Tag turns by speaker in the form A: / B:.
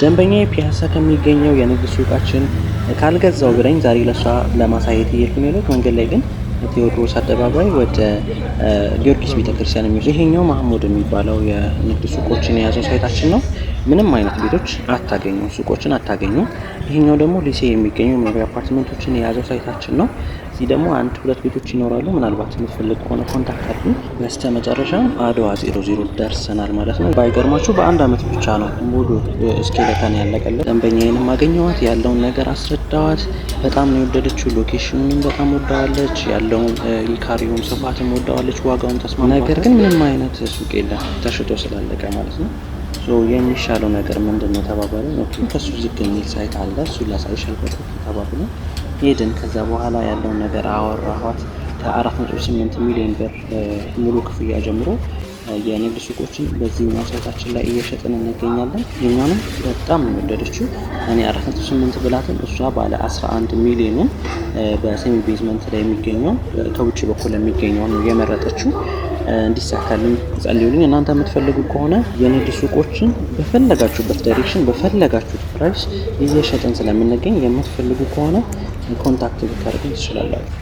A: ደንበኛዬ ፒያሳ ከሚገኘው የንግድ ሱቃችን ካልገዛው ብለኝ ዛሬ ለሷ ለማሳየት እየሄድኩኝ ነው። መንገድ ላይ ግን ቴዎድሮስ አደባባይ ወደ ጊዮርጊስ ቤተክርስቲያን የሚወስድ ይሄኛው ማህሙድ የሚባለው የንግድ ሱቆችን የያዘው ሳይታችን ነው። ምንም አይነት ቤቶች አታገኙ፣ ሱቆችን አታገኙ። ይሄኛው ደግሞ ሊሴ የሚገኙ መኖሪያ አፓርትመንቶችን የያዘው ሳይታችን ነው። እዚህ ደግሞ አንድ ሁለት ቤቶች ይኖራሉ። ምናልባት የምትፈልግ ከሆነ ኮንታክት አድርጉ። በስተ መጨረሻ አድዋ 00 ደርሰናል ማለት ነው። ባይገርማችሁ በአንድ አመት ብቻ ነው ሙሉ እስኬለታን ያለቀለት። ደንበኛዬንም አገኘኋት፣ ያለውን ነገር አስረዳዋት። በጣም ነው የወደደችው። ሎኬሽኑንም በጣም ወዳዋለች፣ ያለውን የካሬውን ስፋትም ወዳዋለች። ዋጋውን ተስማማ። ነገር ግን ምንም አይነት ሱቅ የለም ተሽጦ ስላለቀ ማለት ነው። የሚሻለው ነገር ምንድን ነው ተባባልን። ከሱ ዝቅ የሚል ሳይት አለ፣ እሱን ላሳይሽ አልኩት ተባብለን ሄድን። ከዛ በኋላ ያለውን ነገር አወራኋት። ከ4.8 ሚሊዮን ብር ሙሉ ክፍያ ጀምሮ የንግድ ሱቆችን በዚህኛው ሳይታችን ላይ እየሸጥን እንገኛለን። የኛንም በጣም ነው የወደደችው። እኔ 4.8 ብላትን እሷ ባለ 11 ሚሊዮኑን በሴሚ ቤዝመንት ላይ የሚገኘው ከውጭ በኩል የሚገኘው ነው የመረጠችው። እንዲሳካልኝ ጸልዩልኝ። እናንተ የምትፈልጉ ከሆነ የንግድ ሱቆችን በፈለጋችሁበት ዳይሬክሽን በፈለጋችሁት ፕራይስ እየሸጥን ስለምንገኝ የምትፈልጉ ከሆነ ኮንታክት ልታደርጉን ትችላላችሁ።